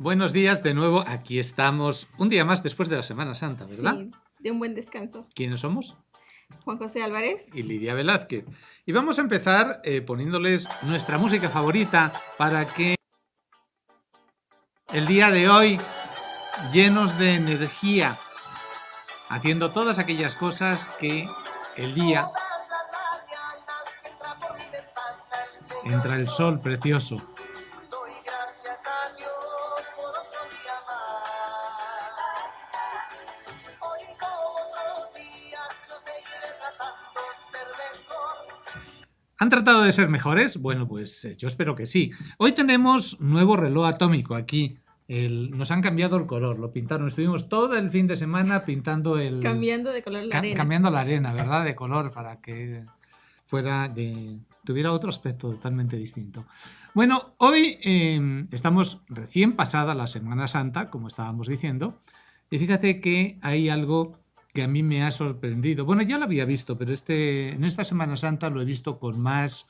Buenos días de nuevo, aquí estamos un día más después de la Semana Santa, ¿verdad? Sí, de un buen descanso. ¿Quiénes somos? Juan José Álvarez. Y Lidia Velázquez. Y vamos a empezar poniéndoles nuestra música favorita para que el día de hoy, llenos de energía, haciendo todas aquellas cosas que el día entra el sol precioso. Doy gracias a Dios por otro día más. Hoy como otros días yo seguiré tratando de ser mejor. ¿Han tratado de ser mejores? Bueno, pues yo espero que sí. Hoy tenemos nuevo reloj atómico aquí. Nos han cambiado el color, lo pintaron. Estuvimos todo el fin de semana pintando Cambiando de color la arena. cambiando la arena, ¿verdad? De color para que tuviera otro aspecto totalmente distinto. Bueno, hoy estamos recién pasada la Semana Santa, como estábamos diciendo, y fíjate que hay algo que a mí me ha sorprendido. Bueno, ya lo había visto, pero en esta Semana Santa lo he visto con más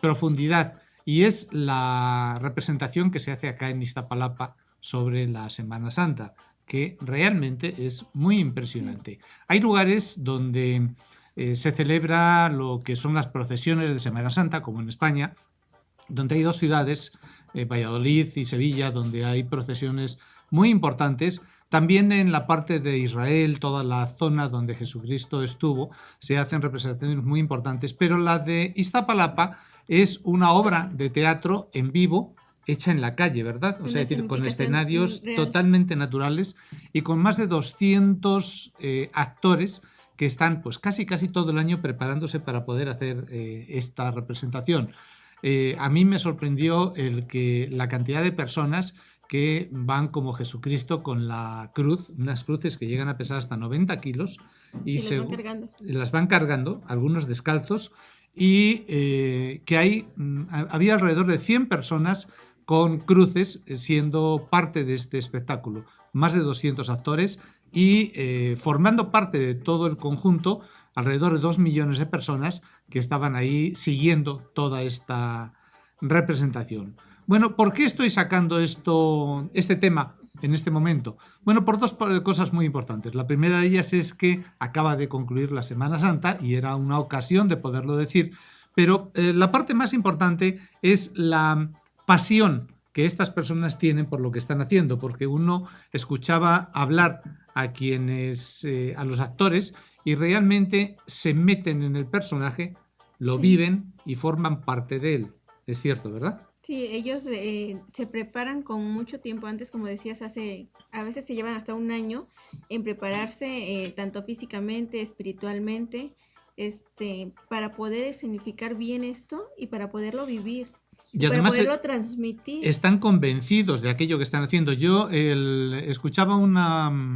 profundidad, y es la representación que se hace acá en Iztapalapa sobre la Semana Santa, que realmente es muy impresionante. Sí. Hay lugares donde se celebra lo que son las procesiones de Semana Santa, como en España, donde hay dos ciudades, Valladolid y Sevilla, donde hay procesiones muy importantes. También en la parte de Israel, toda la zona donde Jesucristo estuvo, se hacen representaciones muy importantes, pero la de Iztapalapa es una obra de teatro en vivo hecha en la calle, ¿verdad? O sea, es decir, con escenarios totalmente naturales y con más de 200 actores que están pues casi todo el año preparándose para poder hacer esta representación. A mí me sorprendió la cantidad de personas que van como Jesucristo con la cruz, unas cruces que llegan a pesar hasta 90 kilos y las van cargando, algunos descalzos, y que había alrededor de 100 personas con cruces siendo parte de este espectáculo, más de 200 actores y formando parte de todo el conjunto alrededor de 2 millones de personas que estaban ahí siguiendo toda esta representación. Bueno, ¿por qué estoy sacando este tema en este momento? Bueno, por dos cosas muy importantes. La primera de ellas es que acaba de concluir la Semana Santa y era una ocasión de poderlo decir, pero la parte más importante es la pasión que estas personas tienen por lo que están haciendo, porque uno escuchaba hablar a los actores, y realmente se meten en el personaje, lo viven y forman parte de él. Es cierto, ¿verdad? Sí, ellos se preparan con mucho tiempo antes, como decías, a veces se llevan hasta un año en prepararse tanto físicamente, espiritualmente, para poder escenificar bien esto y para poderlo vivir. Y además para poderlo transmitir. Están convencidos de aquello que están haciendo. Yo escuchaba una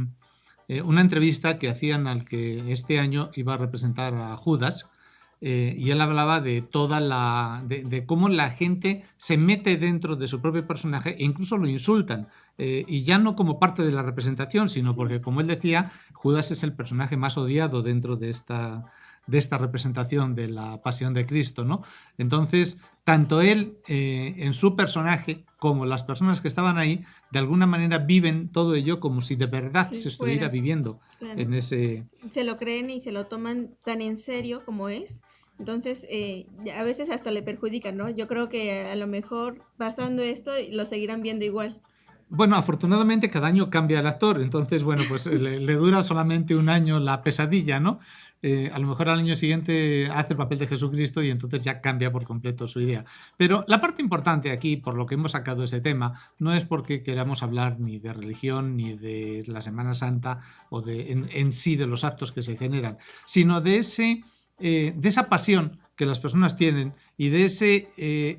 entrevista que hacían al que este año iba a representar a Judas, y él hablaba de de cómo la gente se mete dentro de su propio personaje e incluso lo insultan, y ya no como parte de la representación, sino porque, como él decía, Judas es el personaje más odiado dentro de esta representación de la pasión de Cristo, ¿no? Entonces, tanto él en su personaje como las personas que estaban ahí, de alguna manera viven todo ello como si de verdad se estuviera viviendo en ese... Se lo creen y se lo toman tan en serio como es. Entonces, a veces hasta le perjudican, ¿no? Yo creo que a lo mejor pasando esto lo seguirán viendo igual. Bueno, afortunadamente cada año cambia el actor, entonces, bueno, pues le dura solamente un año la pesadilla, ¿no? A lo mejor al año siguiente hace el papel de Jesucristo y entonces ya cambia por completo su idea. Pero la parte importante aquí, por lo que hemos sacado ese tema, no es porque queramos hablar ni de religión, ni de la Semana Santa, o en sí de los actos que se generan, sino de esa pasión que las personas tienen y de ese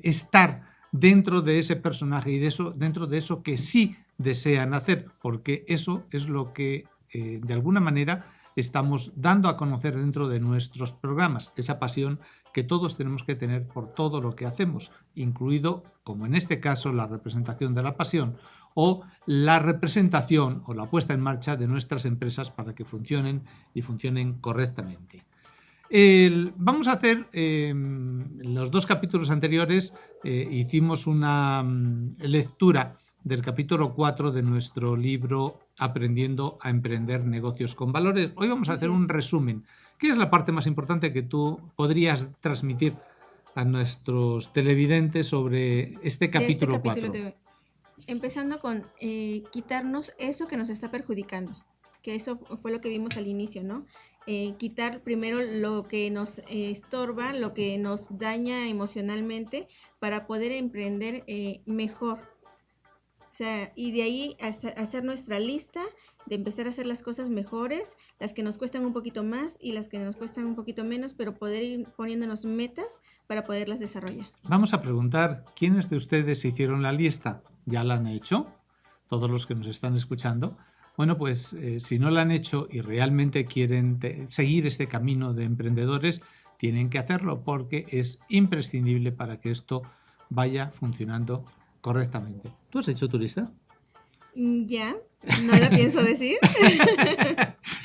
estar dentro de ese personaje y dentro de eso que sí desean hacer, porque eso es lo que de alguna manera estamos dando a conocer dentro de nuestros programas, esa pasión que todos tenemos que tener por todo lo que hacemos, incluido, como en este caso, la representación de la pasión o la representación o la puesta en marcha de nuestras empresas para que funcionen y funcionen correctamente. Vamos a hacer, en los dos capítulos anteriores hicimos una lectura del capítulo 4 de nuestro libro Aprendiendo a emprender negocios con valores. Hoy vamos a hacer Así es. un resumen. ¿Qué es la parte más importante que tú podrías transmitir a nuestros televidentes sobre este De este capítulo capítulo 4? de hoy. Empezando con quitarnos eso que nos está perjudicando, que eso fue lo que vimos al inicio, ¿no? Quitar primero lo que nos estorba, lo que nos daña emocionalmente para poder emprender mejor. O sea, y de ahí hacer nuestra lista de empezar a hacer las cosas mejores, las que nos cuestan un poquito más y las que nos cuestan un poquito menos, pero poder ir poniéndonos metas para poderlas desarrollar. Vamos a preguntar, ¿quiénes de ustedes hicieron la lista? ¿Ya la han hecho? Todos los que nos están escuchando. Bueno, pues si no la han hecho y realmente quieren seguir este camino de emprendedores, tienen que hacerlo porque es imprescindible para que esto vaya funcionando correctamente. ¿Tú has hecho tu lista? Ya, no la pienso decir.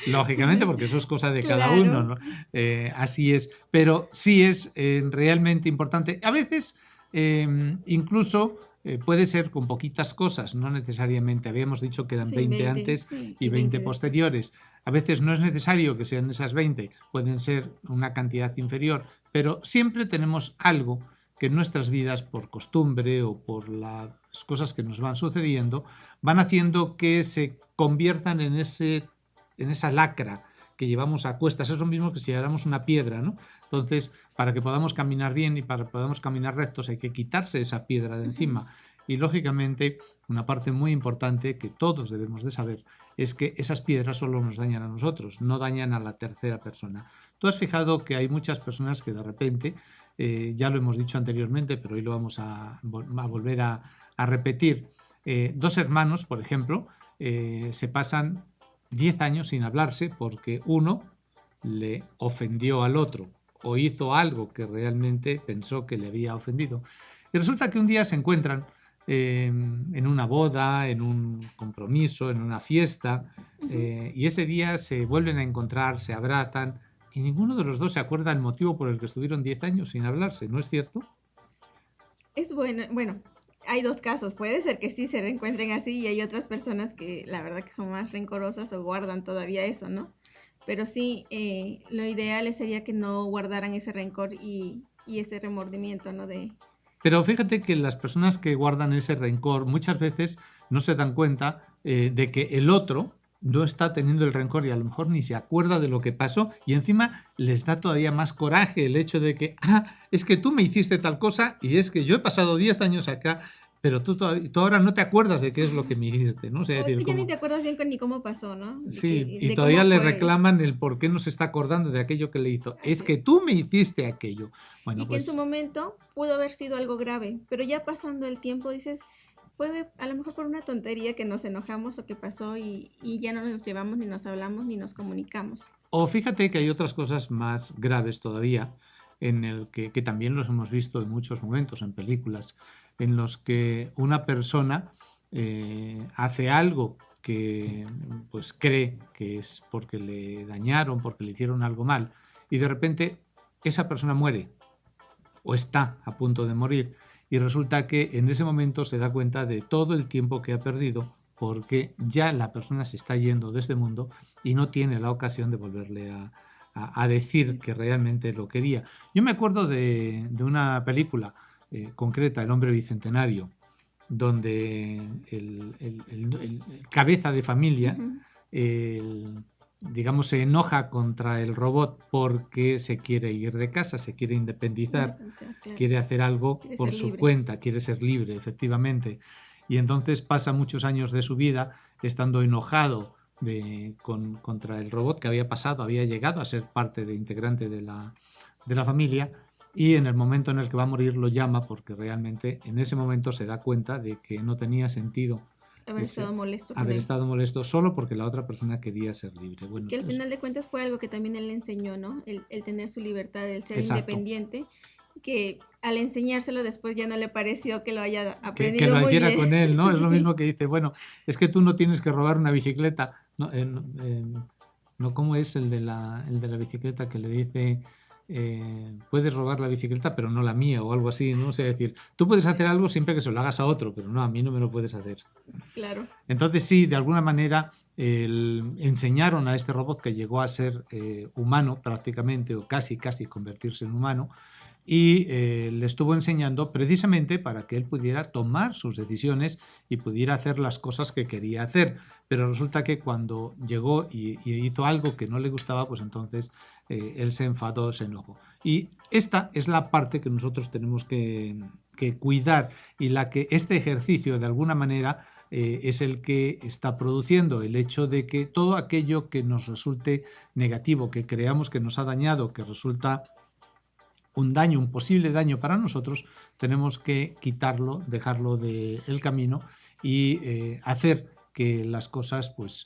Lógicamente, porque eso es cosa de cada Claro. uno, ¿no? Así es, pero sí es realmente importante. A veces incluso puede ser con poquitas cosas, no necesariamente. Habíamos dicho que eran Sí, 20 antes sí, y 20 después. posteriores. A veces no es necesario que sean esas 20, pueden ser una cantidad inferior, pero siempre tenemos algo que en nuestras vidas, por costumbre o por las cosas que nos van sucediendo, van haciendo que se conviertan en esa lacra que llevamos a cuestas. Es lo mismo que si lleváramos una piedra, ¿no? Entonces, para que podamos caminar bien y para que podamos caminar rectos, hay que quitarse esa piedra de encima. Y lógicamente, una parte muy importante que todos debemos de saber es que esas piedras solo nos dañan a nosotros, no dañan a la tercera persona. Tú has fijado que hay muchas personas que de repente, ya lo hemos dicho anteriormente, pero hoy lo vamos a volver a repetir. Dos hermanos, por ejemplo, se pasan 10 años sin hablarse porque uno le ofendió al otro o hizo algo que realmente pensó que le había ofendido. Y resulta que un día se encuentran en una boda, en un compromiso, en una fiesta, y ese día se vuelven a encontrar, se abrazan, y ninguno de los dos se acuerda el motivo por el que estuvieron 10 años sin hablarse, ¿no es cierto? Es bueno, hay dos casos, puede ser que sí se reencuentren así y hay otras personas que la verdad que son más rencorosas o guardan todavía eso, ¿no? Pero sí, lo ideal sería que no guardaran ese rencor y ese remordimiento, ¿no? Pero fíjate que las personas que guardan ese rencor muchas veces no se dan cuenta de que el otro no está teniendo el rencor y a lo mejor ni se acuerda de lo que pasó y encima les da todavía más coraje el hecho de que, es que tú me hiciste tal cosa y es que yo he pasado 10 años acá, pero tú ahora no te acuerdas de qué es lo que me hiciste, ¿no? O sea, O decir, ya ni como, te acuerdas bien ni cómo pasó, ¿no? sí, y De todavía cómo le fue. reclaman el por qué no se está acordando de aquello que le hizo. Así Es que es. tú me hiciste aquello. Bueno, Y que en su pues momento pudo haber sido algo grave, pero ya pasando el tiempo dices, fue a lo mejor por una tontería que nos enojamos o que pasó y ya no nos llevamos, ni nos hablamos, ni nos comunicamos. o fíjate que hay otras cosas más graves todavía, en el que también los hemos visto en muchos momentos, en películas, en los que una persona hace algo que pues cree que es porque le dañaron, porque le hicieron algo mal, y de repente esa persona muere o está a punto de morir, y resulta que en ese momento se da cuenta de todo el tiempo que ha perdido porque ya la persona se está yendo de este mundo y no tiene la ocasión de volverle a decir que realmente lo quería. Yo me acuerdo de una película concreta, El hombre bicentenario, donde el cabeza de familia, Ujú. digamos, se enoja contra el robot porque se quiere ir de casa, se quiere independizar, O sea, claro. quiere hacer algo Quiere por ser su libre. cuenta, quiere ser libre, efectivamente. Y entonces pasa muchos años de su vida estando enojado contra el robot que había pasado, había llegado a ser parte de integrante de la familia, y en el momento en el que va a morir lo llama porque realmente en ese momento se da cuenta de que no tenía sentido Haber estado molesto con haber él. estado molesto solo porque la otra persona quería ser libre. Bueno, Que al final de cuentas fue algo que también él le enseñó, ¿no? El tener su libertad, el ser Exacto. independiente, que al enseñárselo después ya no le pareció que lo haya que aprendido lo muy hiciera bien. con él, ¿no? Es lo Sí. mismo que dice, bueno, es que tú no tienes que robar una bicicleta. No, ¿cómo es el de la bicicleta que le dice puedes robar la bicicleta pero no la mía o algo así, ¿no? O sea, decir, tú puedes hacer algo siempre que se lo hagas a otro, pero no, a mí no me lo puedes hacer. Claro. Entonces sí, de alguna manera enseñaron a este robot que llegó a ser humano prácticamente o casi convertirse en humano y le estuvo enseñando precisamente para que él pudiera tomar sus decisiones y pudiera hacer las cosas que quería hacer. Pero resulta que cuando llegó y hizo algo que no le gustaba, pues entonces él se enfadó, se enojó. Y esta es la parte que nosotros tenemos que cuidar y la que este ejercicio de alguna manera es el que está produciendo el hecho de que todo aquello que nos resulte negativo, que creamos que nos ha dañado, que resulta un daño, un posible daño para nosotros, tenemos que quitarlo, dejarlo del camino y hacer que las cosas pues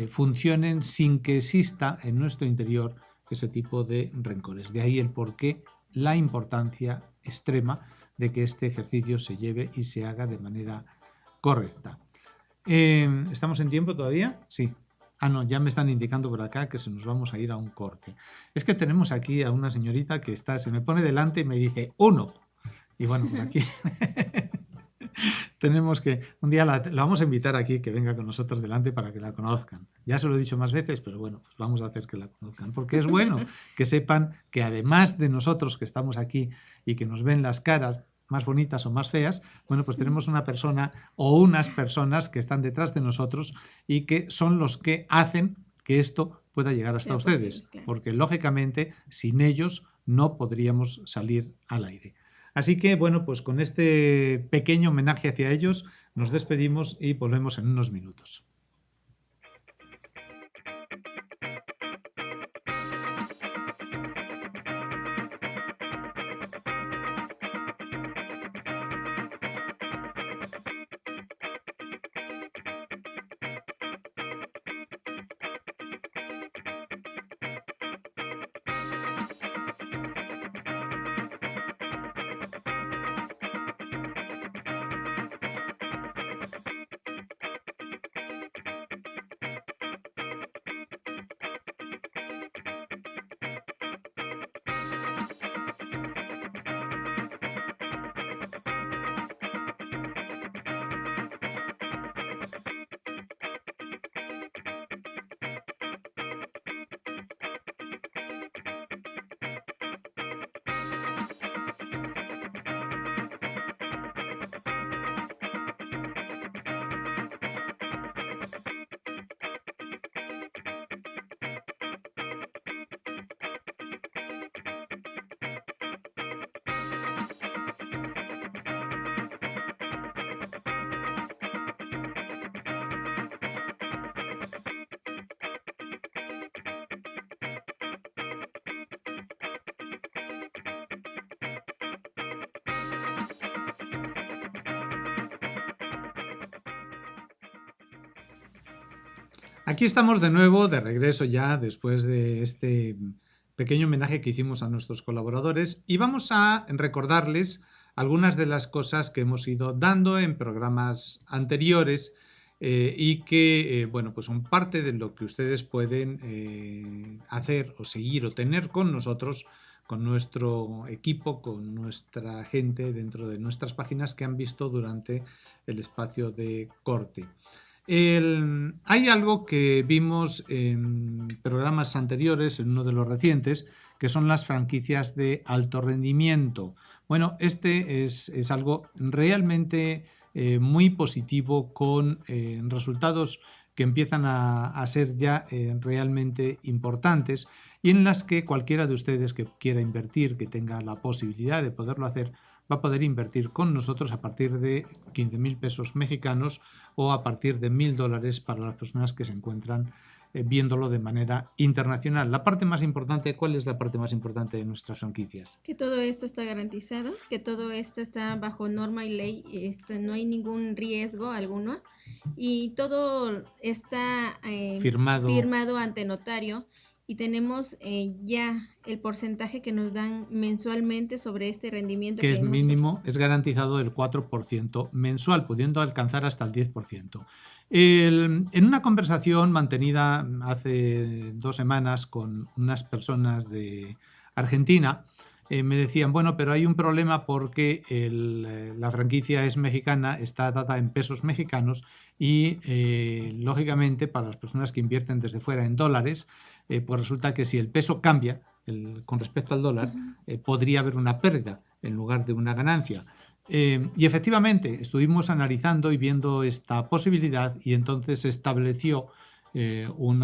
funcionen sin que exista en nuestro interior ese tipo de rencores. De ahí el porqué, la importancia extrema de que este ejercicio se lleve y se haga de manera correcta. ¿Estamos en tiempo todavía? Sí. Ah, no, ya me están indicando por acá que se nos vamos a ir a un corte. Es que tenemos aquí a una señorita que se me pone delante y me dice 1. Y bueno, por aquí tenemos que, un día la vamos a invitar aquí que venga con nosotros delante para que la conozcan. Ya se lo he dicho más veces, pero bueno, pues vamos a hacer que la conozcan. Porque es bueno que sepan que además de nosotros que estamos aquí y que nos ven las caras más bonitas o más feas, bueno, pues tenemos una persona o unas personas que están detrás de nosotros y que son los que hacen que esto pueda llegar hasta ustedes, posible, claro. porque lógicamente sin ellos no podríamos salir al aire. Así que bueno, pues con este pequeño homenaje hacia ellos nos despedimos y volvemos en unos minutos. Aquí estamos de nuevo, de regreso ya, después de este pequeño homenaje que hicimos a nuestros colaboradores y vamos a recordarles algunas de las cosas que hemos ido dando en programas anteriores y que, bueno, pues son parte de lo que ustedes pueden hacer o seguir o tener con nosotros, con nuestro equipo, con nuestra gente dentro de nuestras páginas que han visto durante el espacio de corte. Hay algo que vimos en programas anteriores, en uno de los recientes, que son las franquicias de alto rendimiento. Bueno, este es algo realmente muy positivo con resultados que empiezan a ser ya realmente importantes y en las que cualquiera de ustedes que quiera invertir, que tenga la posibilidad de poderlo hacer, va a poder invertir con nosotros a partir de 15.000 pesos mexicanos o a partir de $1.000 para las personas que se encuentran viéndolo de manera internacional. La parte más importante, ¿cuál es la parte más importante de nuestras franquicias? Que todo esto está garantizado, que todo esto está bajo norma y ley, no hay ningún riesgo alguno y todo está firmado ante notario y tenemos ya el porcentaje que nos dan mensualmente sobre este rendimiento. Que es mínimo, es garantizado el 4% mensual, pudiendo alcanzar hasta el 10%. En una conversación mantenida hace 2 semanas con unas personas de Argentina, me decían, bueno, pero hay un problema porque la franquicia es mexicana, está dada en pesos mexicanos y, lógicamente, para las personas que invierten desde fuera en dólares, pues resulta que si el peso cambia con respecto al dólar, podría haber una pérdida en lugar de una ganancia. Y efectivamente, estuvimos analizando y viendo esta posibilidad y entonces se estableció un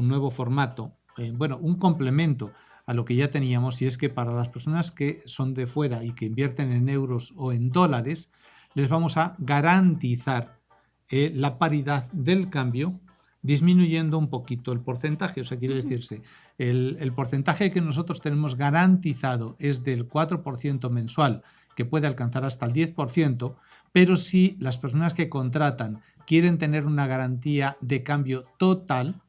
nuevo formato, bueno, un complemento a lo que ya teníamos, y es que para las personas que son de fuera y que invierten en euros o en dólares, les vamos a garantizar la paridad del cambio, disminuyendo un poquito el porcentaje. O sea, quiere decirse, el porcentaje que nosotros tenemos garantizado es del 4% mensual, que puede alcanzar hasta el 10%, pero si las personas que contratan quieren tener una garantía de cambio total,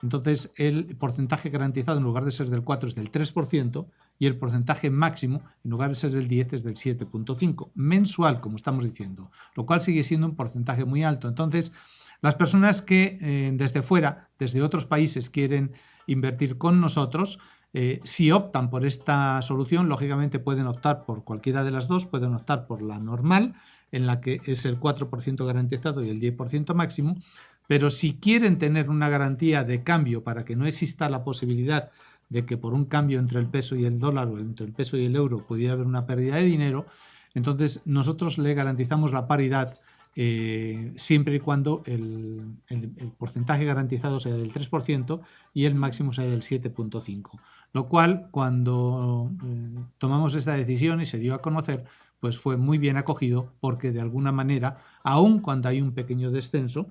entonces el porcentaje garantizado en lugar de ser del 4 es del 3% y el porcentaje máximo en lugar de ser del 10 es del 7,5% mensual, como estamos diciendo, lo cual sigue siendo un porcentaje muy alto. Entonces, las personas que desde fuera, desde otros países, quieren invertir con nosotros, si optan por esta solución, lógicamente pueden optar por cualquiera de las dos, pueden optar por la normal, en la que es el 4% garantizado y el 10% máximo, pero si quieren tener una garantía de cambio para que no exista la posibilidad de que por un cambio entre el peso y el dólar o entre el peso y el euro pudiera haber una pérdida de dinero, entonces nosotros le garantizamos la paridad siempre y cuando el porcentaje garantizado sea del 3% y el máximo sea del 7,5%. Lo cual, cuando tomamos esta decisión y se dio a conocer, pues fue muy bien acogido porque de alguna manera, aun cuando hay un pequeño descenso,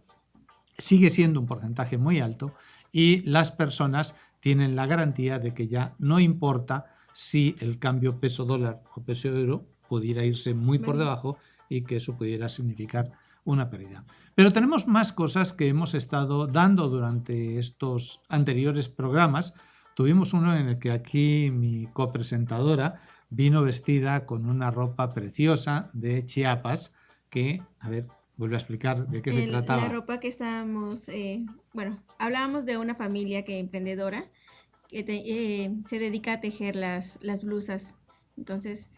sigue siendo un porcentaje muy alto y las personas tienen la garantía de que ya no importa si el cambio peso dólar o peso euro pudiera irse muy por debajo y que eso pudiera significar una pérdida. Pero tenemos más cosas que hemos estado dando durante estos anteriores programas. Tuvimos uno en el que aquí mi copresentadora vino vestida con una ropa preciosa de Chiapas que, a ver, vuelve a explicar de qué se trataba. La ropa que estábamos, bueno, hablábamos de una familia que emprendedora que se dedica a tejer las blusas. Entonces,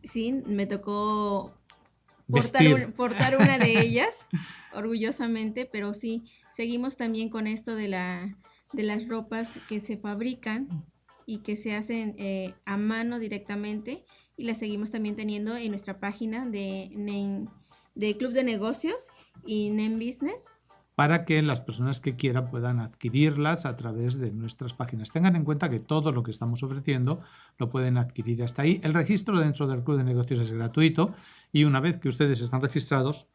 sí, me tocó portar una de ellas orgullosamente, pero sí, seguimos también con esto de las ropas que se fabrican y que se hacen a mano directamente y las seguimos también teniendo en nuestra página de Club de Negocios y NEM Business, para que las personas que quieran puedan adquirirlas a través de nuestras páginas. Tengan en cuenta que todo lo que estamos ofreciendo lo pueden adquirir hasta ahí. El registro dentro del Club de Negocios es gratuito y una vez que ustedes están registrados,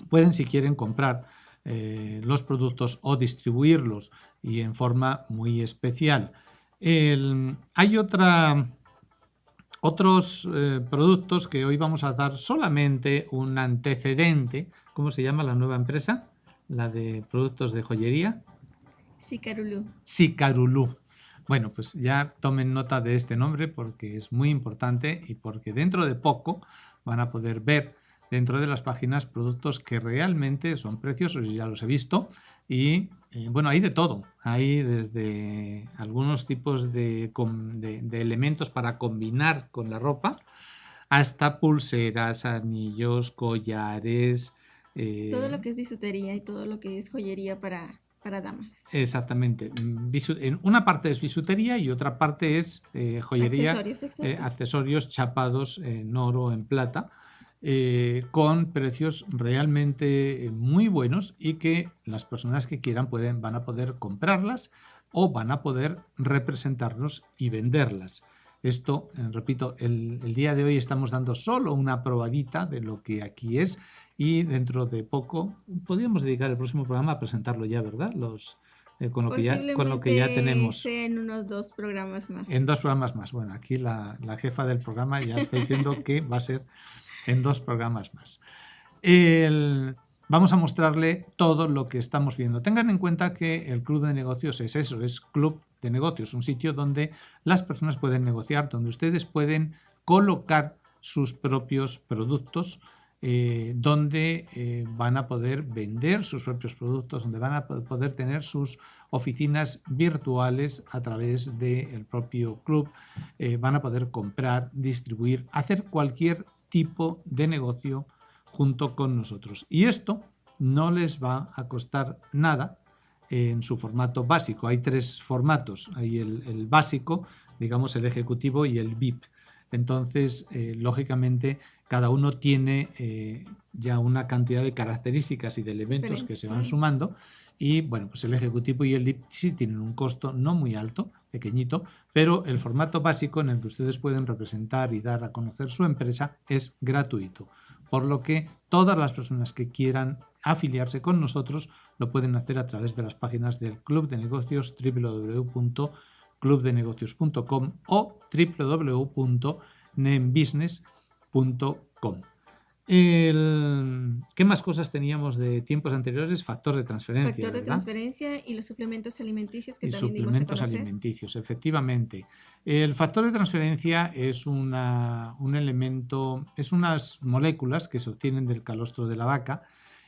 pueden, si quieren, comprar los productos o distribuirlos y en forma muy especial. Hay otros productos que hoy vamos a dar solamente un antecedente. ¿Cómo se llama la nueva empresa? La de productos de joyería. Sicarulú. Sicarulú. Bueno, pues ya tomen nota de este nombre porque es muy importante y porque dentro de poco van a poder ver dentro de las páginas productos que realmente son preciosos, ya los he visto, y bueno, hay de todo. Hay desde algunos tipos de elementos para combinar con la ropa hasta pulseras, anillos, collares. Todo lo que es bisutería y todo lo que es joyería para damas. Exactamente. Una parte es bisutería y otra parte es joyería, accesorios chapados en oro, en plata, con precios realmente muy buenos y que las personas que quieran van a poder comprarlas o van a poder representarnos y venderlas. Esto, repito, el día de hoy estamos dando solo una probadita de lo que aquí es y dentro de poco podríamos dedicar el próximo programa a presentarlo ya, ¿verdad? Con lo que ya tenemos. En unos 2 programas más. En 2 programas más. Bueno, aquí la jefa del programa ya está diciendo que va a ser en 2 programas más. Vamos a mostrarle todo lo que estamos viendo. Tengan en cuenta que el Club de Negocios es eso, es Club de Negocios, un sitio donde las personas pueden negociar, donde ustedes pueden colocar sus propios productos donde van a poder vender sus propios productos, donde van a poder tener sus oficinas virtuales a través del propio club, van a poder comprar, distribuir, hacer cualquier tipo de negocio junto con nosotros. Y esto no les va a costar nada en su formato básico. Hay 3 formatos. Hay el básico, digamos el ejecutivo y el VIP. Entonces, lógicamente, cada uno tiene ya una cantidad de características y de elementos que se van sumando. Y bueno, pues el ejecutivo y el VIP sí tienen un costo no muy alto, pequeñito, pero el formato básico en el que ustedes pueden representar y dar a conocer su empresa es gratuito. Por lo que todas las personas que quieran afiliarse con nosotros lo pueden hacer a través de las páginas del Club de Negocios, www.clubdenegocios.com o www.nembusiness.com. ¿Qué más cosas teníamos de tiempos anteriores? Factor de transferencia. Factor de ¿verdad? transferencia y los suplementos alimenticios que Y también dimos a suplementos conocer. alimenticios, efectivamente. El factor de transferencia es un elemento, es unas moléculas que se obtienen del calostro de la vaca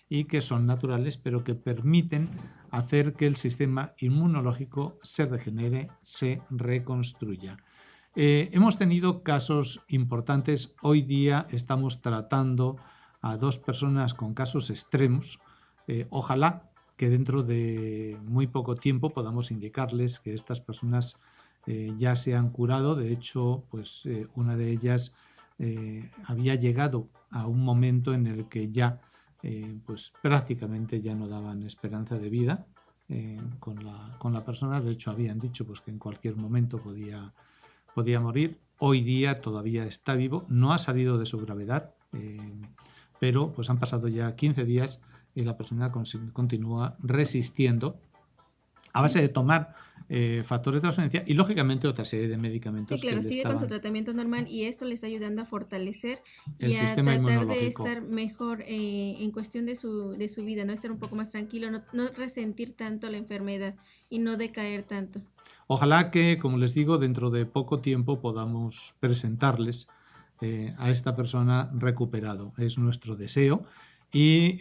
y que son naturales, pero que permiten hacer que el sistema inmunológico se regenere, se reconstruya. Hemos tenido casos importantes. Hoy día estamos tratando a 2 personas con casos extremos. Ojalá que dentro de muy poco tiempo podamos indicarles que estas personas ya se han curado. De hecho, pues una de ellas había llegado a un momento en el que ya pues prácticamente ya no daban esperanza de vida con la persona. De hecho, habían dicho pues que en cualquier momento podía morir. Hoy día todavía está vivo, no ha salido de su gravedad, pero pues han pasado ya 15 días y la persona continúa resistiendo a base de tomar factor de transferencia y lógicamente otra serie de medicamentos. Sí, claro, que le sigue con su estaban tratamiento normal y esto le está ayudando a fortalecer el y a sistema tratar de inmunológico. estar mejor en cuestión de su vida, ¿no? Estar un poco más tranquilo, no resentir tanto la enfermedad y no decaer tanto. Ojalá que, como les digo, dentro de poco tiempo podamos presentarles a esta persona recuperado. Es nuestro deseo y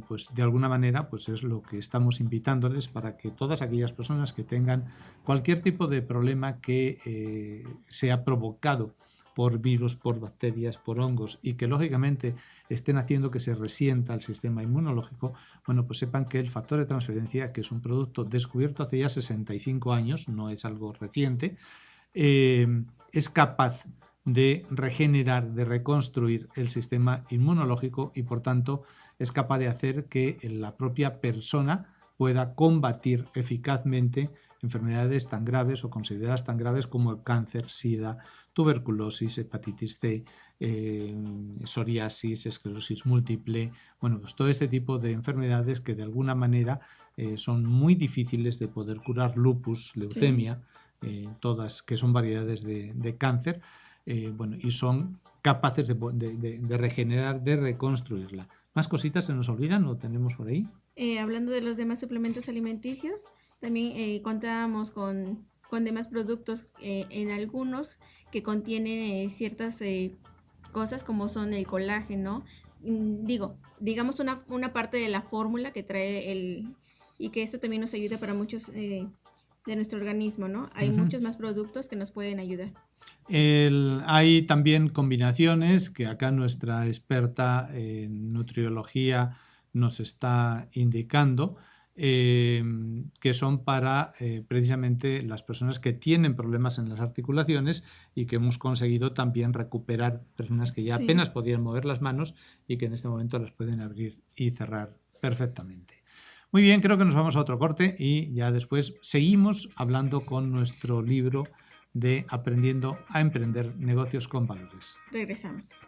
pues de alguna manera pues es lo que estamos invitándoles para que todas aquellas personas que tengan cualquier tipo de problema que sea provocado por virus, por bacterias, por hongos y que lógicamente estén haciendo que se resienta el sistema inmunológico, bueno, pues sepan que el factor de transferencia, que es un producto descubierto hace ya 65 años, no es algo reciente, es capaz de regenerar, de reconstruir el sistema inmunológico y por tanto es capaz de hacer que la propia persona pueda combatir eficazmente enfermedades tan graves o consideradas tan graves como el cáncer, sida, tuberculosis, hepatitis C, psoriasis, esclerosis múltiple, bueno, pues todo este tipo de enfermedades que de alguna manera son muy difíciles de poder curar, lupus, leucemia, todas que son variedades de cáncer, bueno, y son capaces de regenerar, de reconstruirla. ¿Más cositas se nos olvidan o tenemos por ahí? Hablando de los demás suplementos alimenticios, también contábamos con demás productos en algunos que contienen ciertas cosas como son el colágeno, digamos una parte de la fórmula que trae y que esto también nos ayuda para muchos de nuestro organismo, ¿no? Hay muchos más productos que nos pueden ayudar. Hay también combinaciones que acá nuestra experta en nutriología nos está indicando, que son para precisamente las personas que tienen problemas en las articulaciones y que hemos conseguido también recuperar personas que ya apenas podían mover las manos y que en este momento las pueden abrir y cerrar perfectamente. Muy bien, creo que nos vamos a otro corte y ya después seguimos hablando con nuestro libro de Aprendiendo a Emprender Negocios con Valores. Regresamos.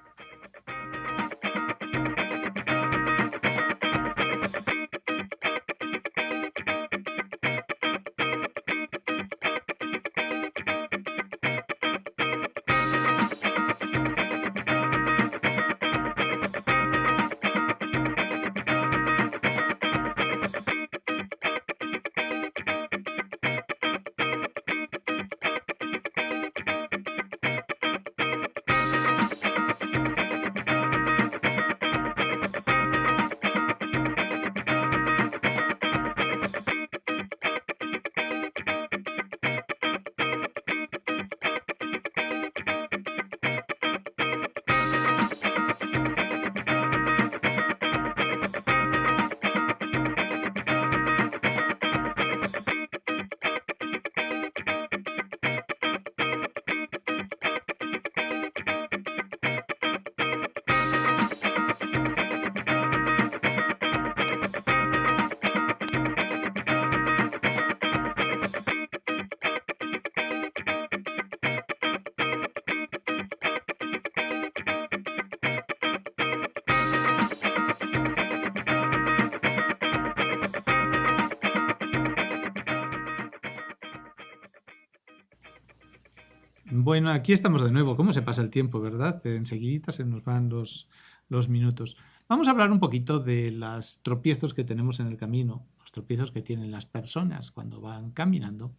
Bueno, aquí estamos de nuevo. ¿Cómo se pasa el tiempo, verdad? Enseguida se nos van los minutos. Vamos a hablar un poquito de los tropiezos que tenemos en el camino, los tropiezos que tienen las personas cuando van caminando,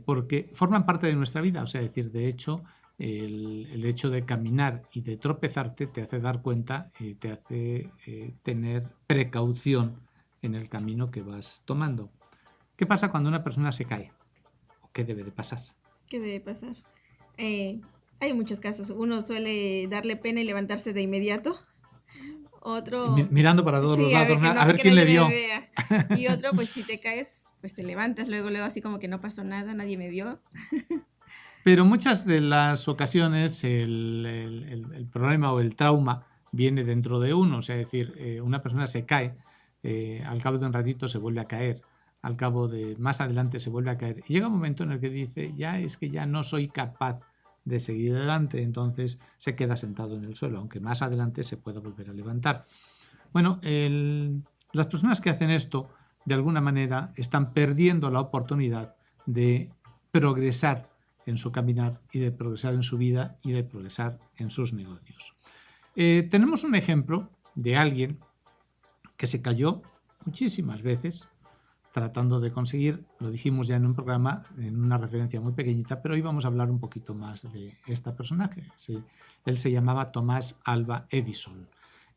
porque forman parte de nuestra vida. O sea, decir, de hecho, el hecho de caminar y de tropezarte te hace dar cuenta y te hace tener precaución en el camino que vas tomando. ¿Qué pasa cuando una persona se cae? ¿O qué debe de pasar? ¿Qué debe pasar? Hay muchos casos. Uno suele darle pena y levantarse de inmediato. Otro... Mirando para todos los Sí, a ver, lados, que no, a ver que quién le nadie me vio. vea. Y otro, pues si te caes, pues te levantas luego así como que no pasó nada, nadie me vio. Pero muchas de las ocasiones el problema o el trauma viene dentro de uno. O sea, es decir, una persona se cae, al cabo de un ratito se vuelve a caer, al cabo de más adelante se vuelve a caer. Y llega un momento en el que dice, ya es que ya no soy capaz de seguir adelante, entonces se queda sentado en el suelo, aunque más adelante se pueda volver a levantar. Bueno, las personas que hacen esto, de alguna manera, están perdiendo la oportunidad de progresar en su caminar y de progresar en su vida y de progresar en sus negocios. Tenemos un ejemplo de alguien que se cayó muchísimas veces tratando de conseguir, lo dijimos ya en un programa, en una referencia muy pequeñita, pero hoy vamos a hablar un poquito más de este personaje. Él se llamaba Thomas Alva Edison.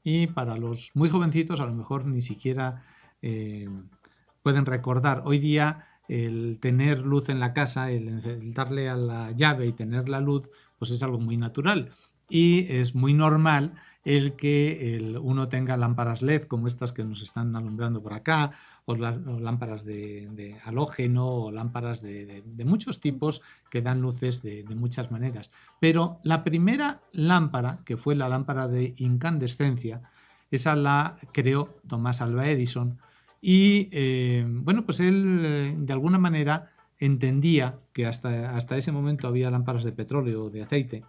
Y para los muy jovencitos, a lo mejor ni siquiera pueden recordar. Hoy día el tener luz en la casa, el darle a la llave y tener la luz, pues es algo muy natural. Y es muy normal el que uno tenga lámparas LED como estas que nos están alumbrando por acá, o lámparas de halógeno, o lámparas de muchos tipos que dan luces de muchas maneras. Pero la primera lámpara, que fue la lámpara de incandescencia, esa la creó Thomas Alva Edison. Y bueno, pues él de alguna manera entendía que hasta ese momento había lámparas de petróleo o de aceite,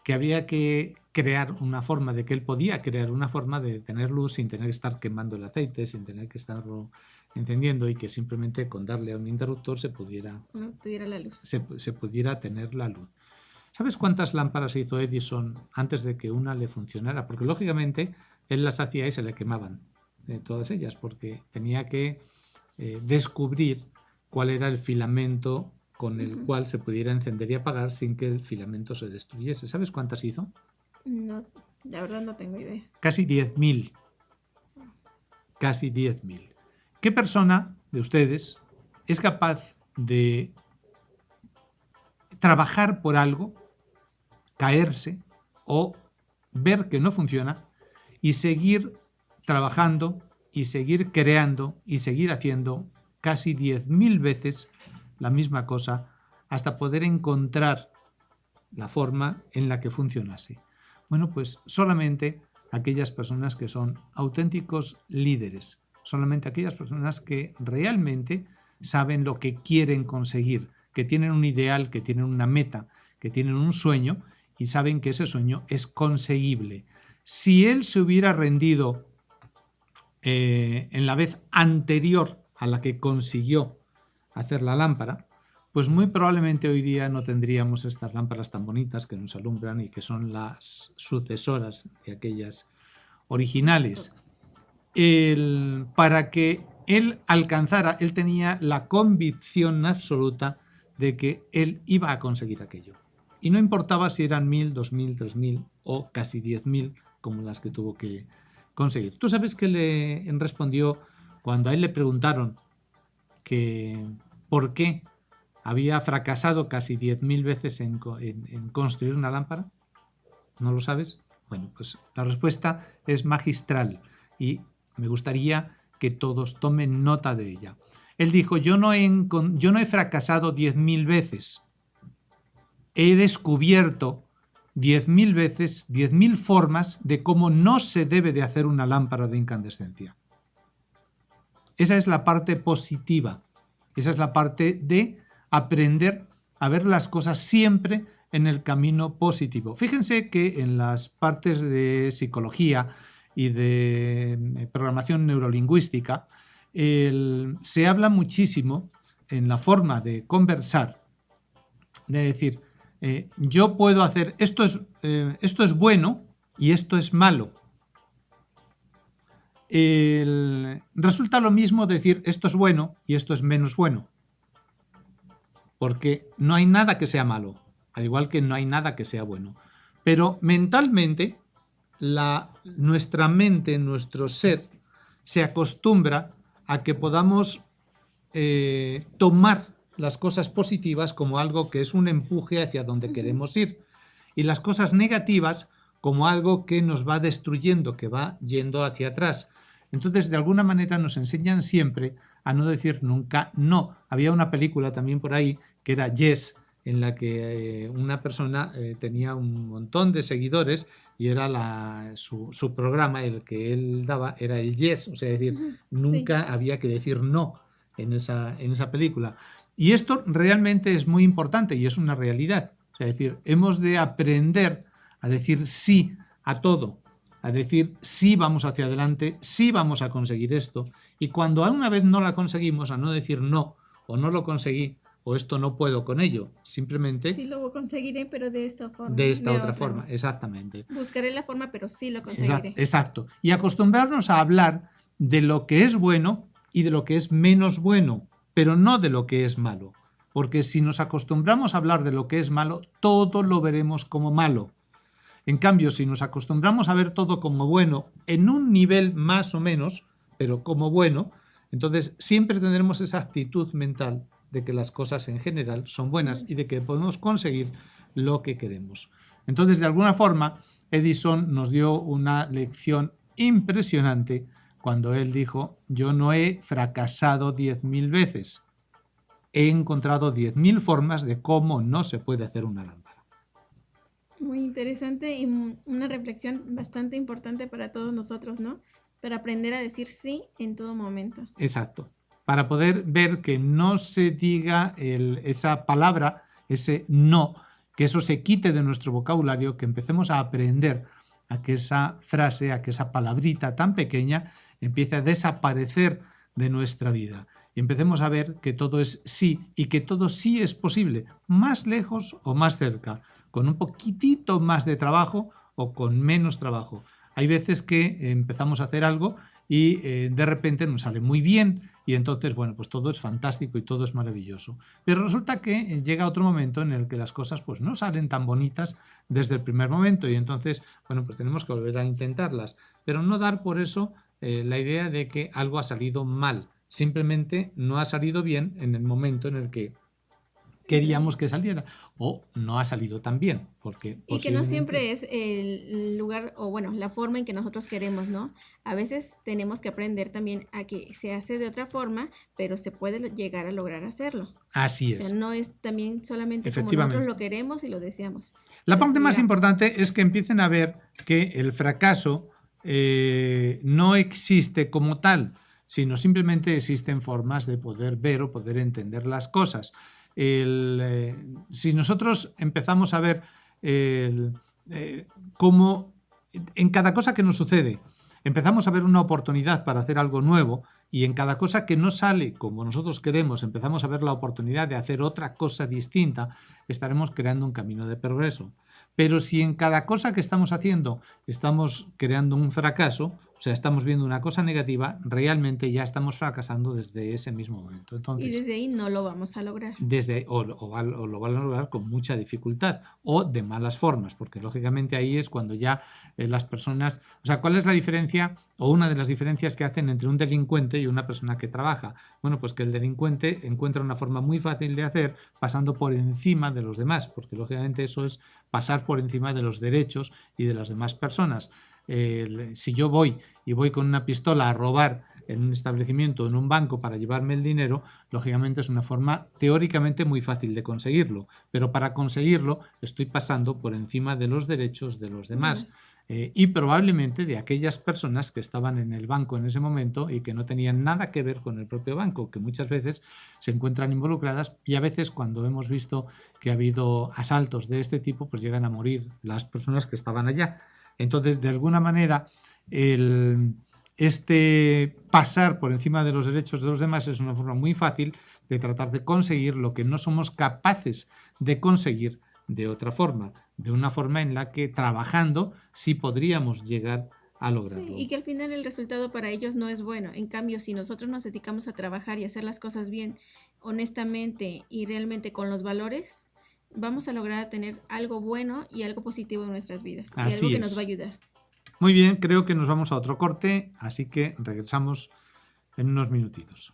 que había que crear una forma, de que él podía crear una forma de tener luz sin tener que estar quemando el aceite, sin tener que estarlo encendiendo, y que simplemente con darle a un interruptor se pudiera, No tuviera la luz. se pudiera tener la luz. ¿Sabes cuántas lámparas hizo Edison antes de que una le funcionara? Porque lógicamente él las hacía y se le quemaban todas ellas, porque tenía que descubrir cuál era el filamento con el cual se pudiera encender y apagar sin que el filamento se destruyese. ¿Sabes cuántas hizo? No, la verdad no tengo idea. Casi 10.000. Casi 10.000. ¿Qué persona de ustedes es capaz de trabajar por algo, caerse o ver que no funciona y seguir trabajando y seguir creando y seguir haciendo casi 10.000 veces la misma cosa hasta poder encontrar la forma en la que funcionase? Bueno, pues solamente aquellas personas que son auténticos líderes, solamente aquellas personas que realmente saben lo que quieren conseguir, que tienen un ideal, que tienen una meta, que tienen un sueño y saben que ese sueño es conseguible. Si él se hubiera rendido en la vez anterior a la que consiguió hacer la lámpara, pues muy probablemente hoy día no tendríamos estas lámparas tan bonitas que nos alumbran y que son las sucesoras de aquellas originales. Para que él alcanzara, él tenía la convicción absoluta de que él iba a conseguir aquello. Y no importaba si eran 1.000, 2.000, 3.000 o casi 10.000 como las que tuvo que conseguir. ¿Tú sabes qué le respondió cuando a él le preguntaron que por qué había fracasado casi 10.000 veces en construir una lámpara? ¿No lo sabes? Bueno, pues la respuesta es magistral y me gustaría que todos tomen nota de ella. Él dijo, yo no he fracasado 10.000 veces. He descubierto 10.000 veces, 10.000 formas de cómo no se debe de hacer una lámpara de incandescencia. Esa es la parte positiva. Esa es la parte de aprender a ver las cosas siempre en el camino positivo. Fíjense que en las partes de psicología y de programación neurolingüística se habla muchísimo en la forma de conversar, de decir, yo puedo hacer, esto es bueno y esto es malo. Resulta lo mismo decir esto es bueno y esto es menos bueno, porque no hay nada que sea malo, al igual que no hay nada que sea bueno. Pero mentalmente, nuestra mente, nuestro ser, se acostumbra a que podamos tomar las cosas positivas como algo que es un empuje hacia donde queremos ir, y las cosas negativas como algo que nos va destruyendo, que va yendo hacia atrás. Entonces, de alguna manera nos enseñan siempre a no decir nunca no. Había una película también por ahí que era Yes, en la que una persona tenía un montón de seguidores y era su programa, el que él daba, era el Yes, o sea, es decir, nunca había que decir no en esa película. Y esto realmente es muy importante y es una realidad. O sea, es decir, hemos de aprender a decir sí a todo, a decir sí vamos hacia adelante, sí vamos a conseguir esto. Y cuando alguna vez no la conseguimos, a no decir no, o no lo conseguí, o esto no puedo con ello, simplemente... Sí lo conseguiré, pero de esta forma. De esta otra forma, exactamente. Buscaré la forma, pero sí lo conseguiré. Exacto. Y acostumbrarnos a hablar de lo que es bueno y de lo que es menos bueno, pero no de lo que es malo. Porque si nos acostumbramos a hablar de lo que es malo, todo lo veremos como malo. En cambio, si nos acostumbramos a ver todo como bueno, en un nivel más o menos, pero como bueno, entonces siempre tendremos esa actitud mental de que las cosas en general son buenas y de que podemos conseguir lo que queremos. Entonces, de alguna forma, Edison nos dio una lección impresionante cuando él dijo: yo no he fracasado 10.000 veces, he encontrado 10.000 formas de cómo no se puede hacer una lámpara. Muy interesante y una reflexión bastante importante para todos nosotros, ¿no? Para aprender a decir sí en todo momento. Exacto. Para poder ver que no se diga esa palabra, ese no, que eso se quite de nuestro vocabulario, que empecemos a aprender a que esa frase, a que esa palabrita tan pequeña empiece a desaparecer de nuestra vida. Y empecemos a ver que todo es sí y que todo sí es posible, más lejos o más cerca, con un poquitito más de trabajo o con menos trabajo. Hay veces que empezamos a hacer algo y de repente nos sale muy bien y entonces, bueno, pues todo es fantástico y todo es maravilloso. Pero resulta que llega otro momento en el que las cosas pues no salen tan bonitas desde el primer momento y entonces, bueno, pues tenemos que volver a intentarlas. Pero no dar por eso la idea de que algo ha salido mal. Simplemente no ha salido bien en el momento en el que queríamos que saliera, o no ha salido tan bien, porque y que no siempre es el lugar o bueno, la forma en que nosotros queremos, ¿no? A veces tenemos que aprender también a que se hace de otra forma, pero se puede llegar a lograr hacerlo. Así es. O sea, no es también solamente como nosotros lo queremos y lo deseamos. La parte más importante es que empiecen a ver que el fracaso no existe como tal, sino simplemente existen formas de poder ver o poder entender las cosas. Si nosotros empezamos a ver cómo en cada cosa que nos sucede empezamos a ver una oportunidad para hacer algo nuevo, y en cada cosa que no sale como nosotros queremos empezamos a ver la oportunidad de hacer otra cosa distinta, estaremos creando un camino de progreso. Pero si en cada cosa que estamos haciendo estamos creando un fracaso, o sea, estamos viendo una cosa negativa, realmente ya estamos fracasando desde ese mismo momento. Entonces, y desde ahí no lo vamos a lograr. O lo van a lograr con mucha dificultad o de malas formas, porque lógicamente ahí es cuando ya las personas... O sea, ¿cuál es la diferencia o una de las diferencias que hacen entre un delincuente y una persona que trabaja? Bueno, pues que el delincuente encuentra una forma muy fácil de hacer pasando por encima de los demás, porque lógicamente eso es pasar por encima de los derechos y de las demás personas. Si yo voy con una pistola a robar en un establecimiento, en un banco, para llevarme el dinero, lógicamente es una forma teóricamente muy fácil de conseguirlo, pero para conseguirlo estoy pasando por encima de los derechos de los demás y probablemente de aquellas personas que estaban en el banco en ese momento y que no tenían nada que ver con el propio banco, que muchas veces se encuentran involucradas, y a veces cuando hemos visto que ha habido asaltos de este tipo, pues llegan a morir las personas que estaban allá. Entonces, de alguna manera, pasar por encima de los derechos de los demás es una forma muy fácil de tratar de conseguir lo que no somos capaces de conseguir de otra forma, de una forma en la que trabajando sí podríamos llegar a Sí, lograrlo. y que al final el resultado para ellos no es bueno. En cambio, si nosotros nos dedicamos a trabajar y hacer las cosas bien, honestamente y realmente con los valores, vamos a lograr tener algo bueno y algo positivo en nuestras vidas y algo Así que nos va a es. ayudar. Muy bien, creo que nos vamos a otro corte, así que regresamos en unos minutitos.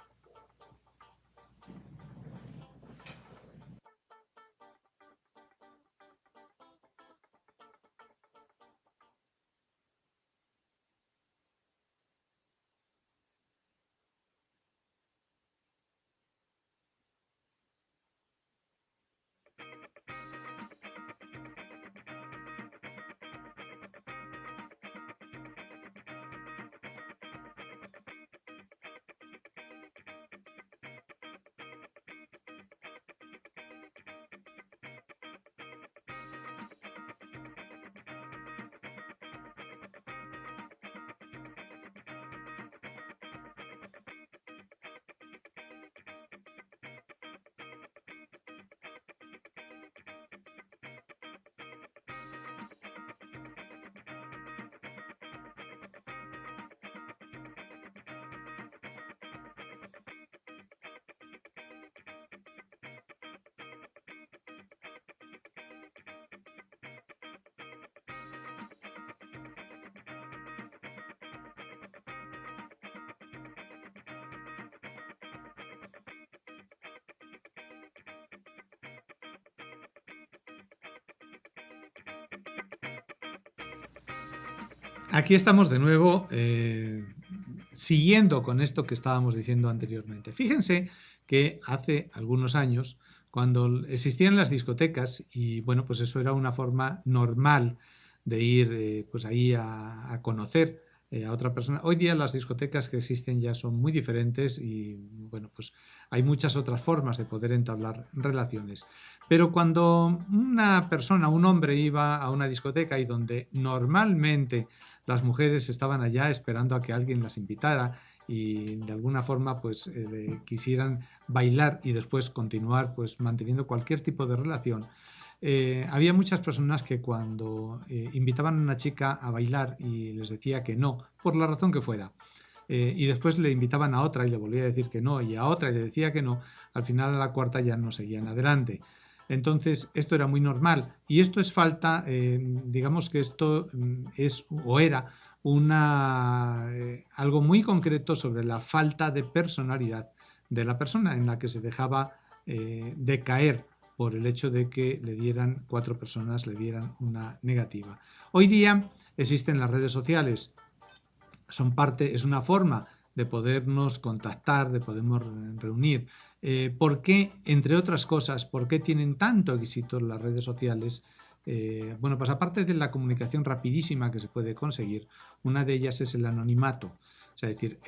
Aquí estamos de nuevo, siguiendo con esto que estábamos diciendo anteriormente. Fíjense que hace algunos años, cuando existían las discotecas, y bueno, pues eso era una forma normal de ir pues ahí a conocer a otra persona. Hoy día las discotecas que existen ya son muy diferentes y bueno, pues hay muchas otras formas de poder entablar relaciones. Pero cuando una persona, un hombre iba a una discoteca y donde normalmente las mujeres estaban allá esperando a que alguien las invitara y de alguna forma pues quisieran bailar y después continuar pues manteniendo cualquier tipo de relación. Había muchas personas que cuando invitaban a una chica a bailar y les decía que no, por la razón que fuera, y después le invitaban a otra y le volvía a decir que no, y a otra y le decía que no, al final a la cuarta ya no seguían adelante. Entonces, esto era muy normal y esto es falta, digamos que esto es o era algo muy concreto sobre la falta de personalidad de la persona en la que se dejaba decaer por el hecho de que le dieran cuatro personas, le dieran una negativa. Hoy día existen las redes sociales, es una forma de podernos contactar, de podernos reunir. ¿Por qué, entre otras cosas, por qué tienen tanto éxito las redes sociales? Bueno, pues aparte de la comunicación rapidísima que se puede conseguir, una de ellas es el anonimato. O sea, es decir,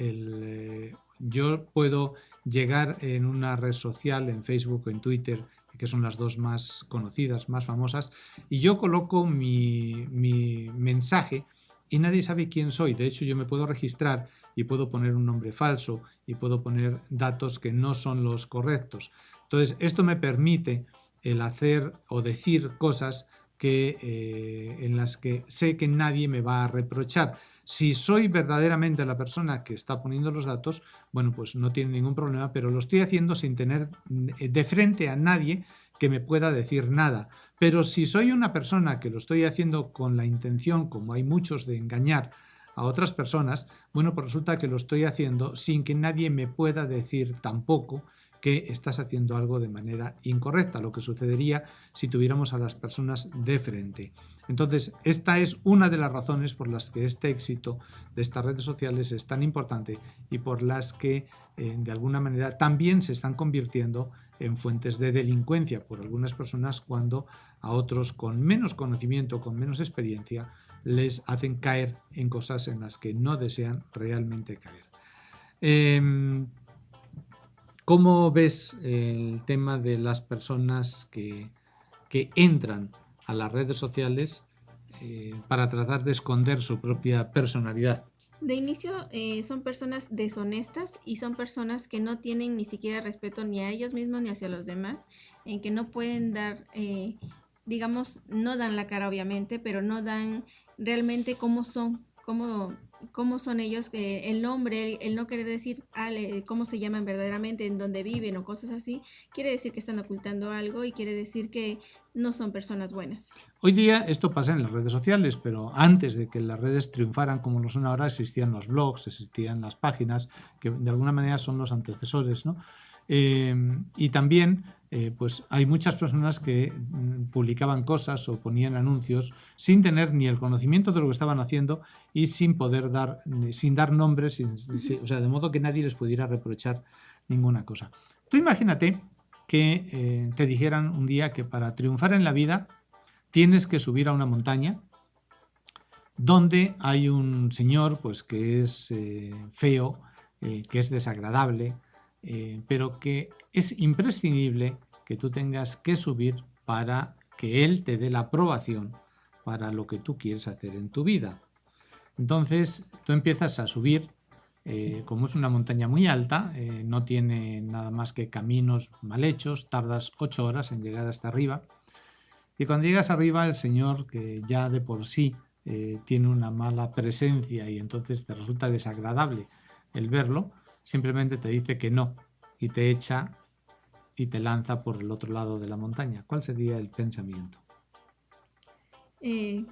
yo puedo llegar en una red social, en Facebook o en Twitter, que son las dos más conocidas, más famosas, y yo coloco mi mensaje y nadie sabe quién soy. De hecho, yo me puedo registrar y puedo poner un nombre falso y puedo poner datos que no son los correctos. Entonces, esto me permite el hacer o decir cosas en las que sé que nadie me va a reprochar. Si soy verdaderamente la persona que está poniendo los datos, bueno, pues no tiene ningún problema, pero lo estoy haciendo sin tener de frente a nadie que me pueda decir nada. Pero si soy una persona que lo estoy haciendo con la intención, como hay muchos, de engañar a otras personas, bueno, pues resulta que lo estoy haciendo sin que nadie me pueda decir tampoco que estás haciendo algo de manera incorrecta, lo que sucedería si tuviéramos a las personas de frente. Entonces, esta es una de las razones por las que este éxito de estas redes sociales es tan importante y por las que, de alguna manera, también se están convirtiendo en fuentes de delincuencia por algunas personas cuando a otros con menos conocimiento, con menos experiencia, les hacen caer en cosas en las que no desean realmente caer. ¿Cómo ves el tema de las personas que entran a las redes sociales para tratar de esconder su propia personalidad? De inicio son personas deshonestas y son personas que no tienen ni siquiera respeto ni a ellos mismos ni hacia los demás, en que no pueden dar digamos, no dan la cara obviamente, pero no dan realmente cómo son ellos, el nombre, el no querer decir cómo se llaman verdaderamente, en dónde viven o cosas así, quiere decir que están ocultando algo y quiere decir que no son personas buenas. Hoy día esto pasa en las redes sociales, pero antes de que las redes triunfaran como lo son ahora, existían los blogs, existían las páginas, que de alguna manera son los antecesores, ¿no? Y también pues hay muchas personas que publicaban cosas o ponían anuncios sin tener ni el conocimiento de lo que estaban haciendo y sin poder sin dar nombres, o sea, de modo que nadie les pudiera reprochar ninguna cosa. Tú imagínate que te dijeran un día que para triunfar en la vida tienes que subir a una montaña donde hay un señor pues que es feo, que es desagradable, pero que es imprescindible que tú tengas que subir para que él te dé la aprobación para lo que tú quieres hacer en tu vida. Entonces tú empiezas a subir, como es una montaña muy alta, no tiene nada más que caminos mal hechos, tardas 8 horas en llegar hasta arriba. Y cuando llegas arriba, el señor, que ya de por sí tiene una mala presencia y entonces te resulta desagradable el verlo, simplemente te dice que no y te echa y te lanza por el otro lado de la montaña. ¿Cuál sería el pensamiento?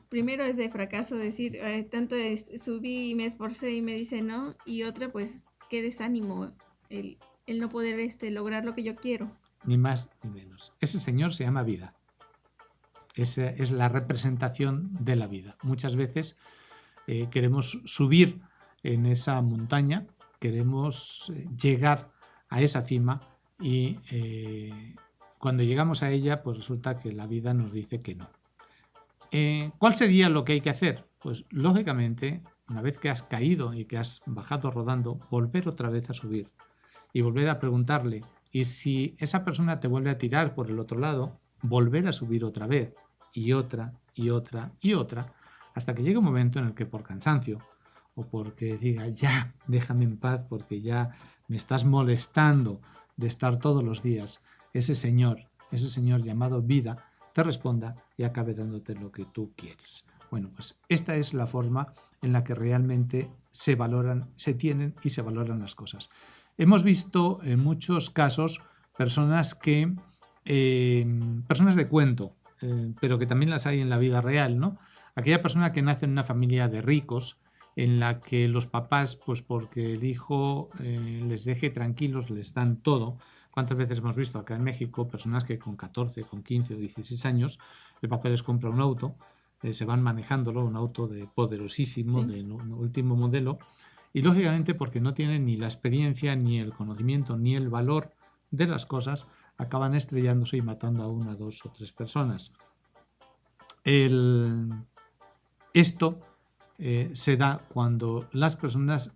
Primero es de fracaso decir, tanto subí y me esforcé y me dice no, y otra pues qué desánimo el no poder lograr lo que yo quiero. Ni más ni menos. Ese señor se llama vida. Esa es la representación de la vida. Muchas veces queremos subir en esa montaña, queremos llegar a esa cima y cuando llegamos a ella, pues resulta que la vida nos dice que no. ¿Cuál sería lo que hay que hacer? Pues lógicamente, una vez que has caído y que has bajado rodando, volver otra vez a subir y volver a preguntarle. Y si esa persona te vuelve a tirar por el otro lado, volver a subir otra vez y otra y otra y otra, hasta que llegue un momento en el que por cansancio o porque diga ya, déjame en paz porque ya me estás molestando de estar todos los días, ese señor llamado vida, te responda y acabe dándote lo que tú quieres. Bueno, pues esta es la forma en la que realmente se valoran, se tienen y se valoran las cosas. Hemos visto en muchos casos personas de cuento, pero que también las hay en la vida real, ¿no? Aquella persona que nace en una familia de ricos, en la que los papás, pues porque el hijo les deje tranquilos, les dan todo. ¿Cuántas veces hemos visto acá en México personas que con 14, con 15 o 16 años el papá les compra un auto, se van manejándolo, un auto de poderosísimo, sí, de último modelo, y lógicamente porque no tienen ni la experiencia, ni el conocimiento, ni el valor de las cosas, acaban estrellándose y matando a 1, 2 o 3 personas. Esto se da cuando las personas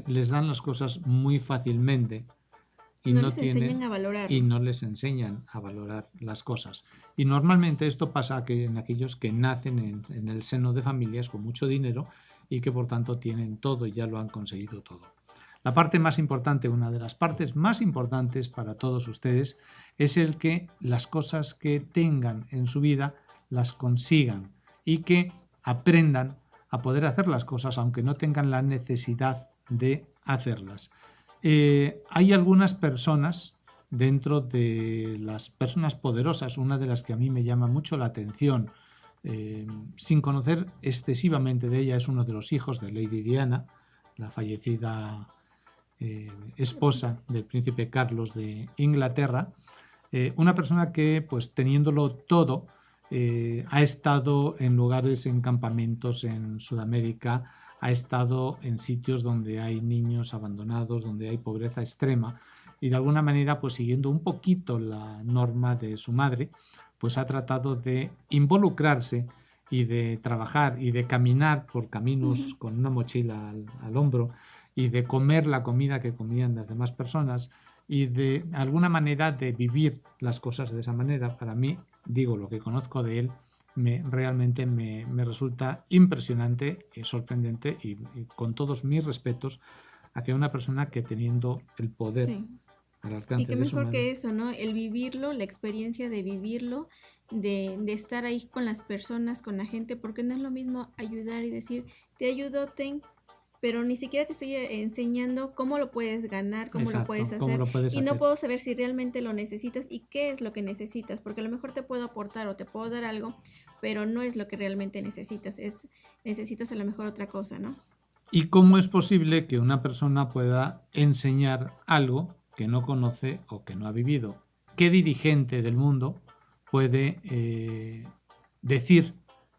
les dan las cosas muy fácilmente y no les enseñan a valorar las cosas. Y normalmente esto pasa en aquellos que nacen en el seno de familias con mucho dinero y que por tanto tienen todo y ya lo han conseguido todo. La parte más importante, una de las partes más importantes para todos ustedes, es el que las cosas que tengan en su vida las consigan y que aprendan a poder hacer las cosas aunque no tengan la necesidad de hacerlas. Hay algunas personas dentro de las personas poderosas, una de las que a mí me llama mucho la atención, sin conocer excesivamente de ella, es uno de los hijos de Lady Diana, la fallecida esposa del príncipe Carlos de Inglaterra, una persona que, pues teniéndolo todo, ha estado en lugares, en campamentos en Sudamérica, ha estado en sitios donde hay niños abandonados, donde hay pobreza extrema y de alguna manera, pues siguiendo un poquito la norma de su madre, pues ha tratado de involucrarse y de trabajar y de caminar por caminos con una mochila al hombro y de comer la comida que comían las demás personas y de alguna manera de vivir las cosas de esa manera. Para mí, digo, lo que conozco de él realmente me resulta impresionante, sorprendente y con todos mis respetos hacia una persona que teniendo el poder, sí, al alcance y qué de su mejor mano, que eso, ¿no? El vivirlo, la experiencia de vivirlo de estar ahí con las personas, con la gente, porque no es lo mismo ayudar y decir, te ayudo, ten, pero ni siquiera te estoy enseñando cómo lo puedes ganar, cómo lo puedes Exacto, ¿cómo hacer, lo puedes y no hacer? puedo saber si realmente lo necesitas y qué es lo que necesitas, porque a lo mejor te puedo aportar o te puedo dar algo, pero no es lo que realmente necesitas, necesitas a lo mejor otra cosa, ¿no? ¿Y cómo es posible que una persona pueda enseñar algo que no conoce o que no ha vivido? ¿Qué dirigente del mundo puede decir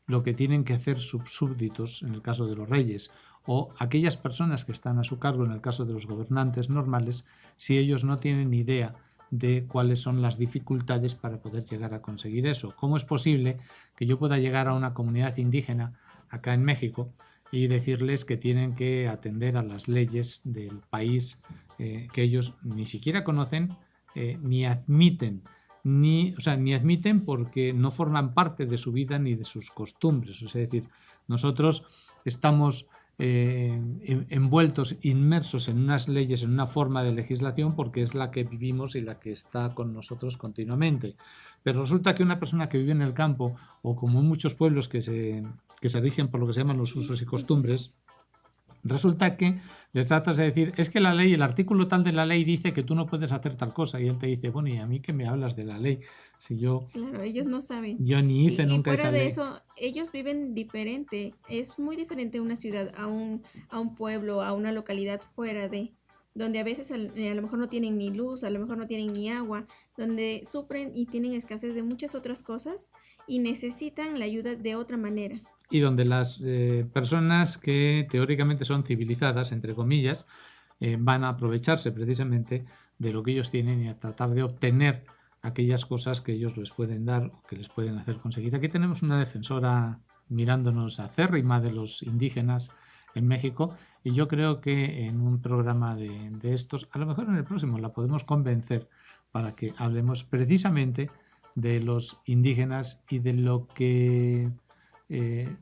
lo que tienen que hacer sus súbditos en el caso de los reyes o aquellas personas que están a su cargo en el caso de los gobernantes normales si ellos no tienen ni idea de cuáles son las dificultades para poder llegar a conseguir eso? ¿Cómo es posible que yo pueda llegar a una comunidad indígena acá en México y decirles que tienen que atender a las leyes del país que ellos ni siquiera conocen ni admiten? Ni admiten porque no forman parte de su vida ni de sus costumbres. Es decir, nosotros estamos envueltos, inmersos en unas leyes, en una forma de legislación, porque es la que vivimos y la que está con nosotros continuamente. Pero resulta que una persona que vive en el campo, o como en muchos pueblos que se rigen por lo que se llaman los usos y costumbres, resulta que le tratas de decir, es que la ley, el artículo tal de la ley dice que tú no puedes hacer tal cosa, y él te dice, bueno, ¿y a mí qué me hablas de la ley? Si Claro, ellos no saben. yo ni hice Y nunca esa fuera de ley. eso, ellos viven diferente. Es muy diferente una ciudad a un pueblo, a una localidad fuera de, donde a veces a lo mejor no tienen ni luz, a lo mejor no tienen ni agua, donde sufren y tienen escasez de muchas otras cosas y necesitan la ayuda de otra manera. Y donde las personas que teóricamente son civilizadas, entre comillas, van a aprovecharse precisamente de lo que ellos tienen y a tratar de obtener aquellas cosas que ellos les pueden dar o que les pueden hacer conseguir. Aquí tenemos una defensora mirándonos acérrima de los indígenas en México, y yo creo que en un programa de estos, a lo mejor en el próximo, la podemos convencer para que hablemos precisamente de los indígenas y de lo que eh,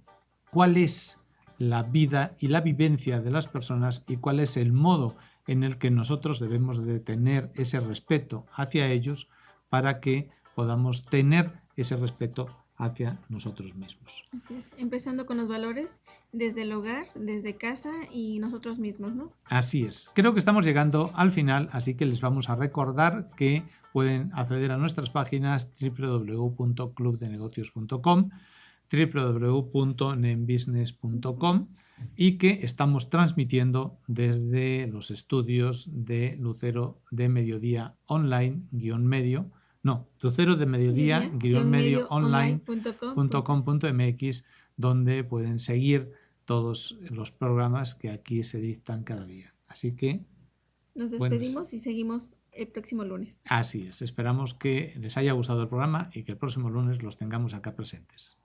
cuál es la vida y la vivencia de las personas y cuál es el modo en el que nosotros debemos de tener ese respeto hacia ellos para que podamos tener ese respeto hacia nosotros mismos. Así es, empezando con los valores desde el hogar, desde casa y nosotros mismos, ¿no? Así es. Creo que estamos llegando al final, así que les vamos a recordar que pueden acceder a nuestras páginas www.clubdenegocios.com, www.nembusiness.com, y que estamos transmitiendo desde los estudios de Lucero de Mediodía Online, guión medio, no, Lucero de Mediodía, guión medio Online.com. online.com.mx, donde pueden seguir todos los programas que aquí se dictan cada día. Así que, Nos bueno, despedimos y seguimos el próximo lunes. así es. Esperamos que les haya gustado el programa y que el próximo lunes los tengamos acá presentes.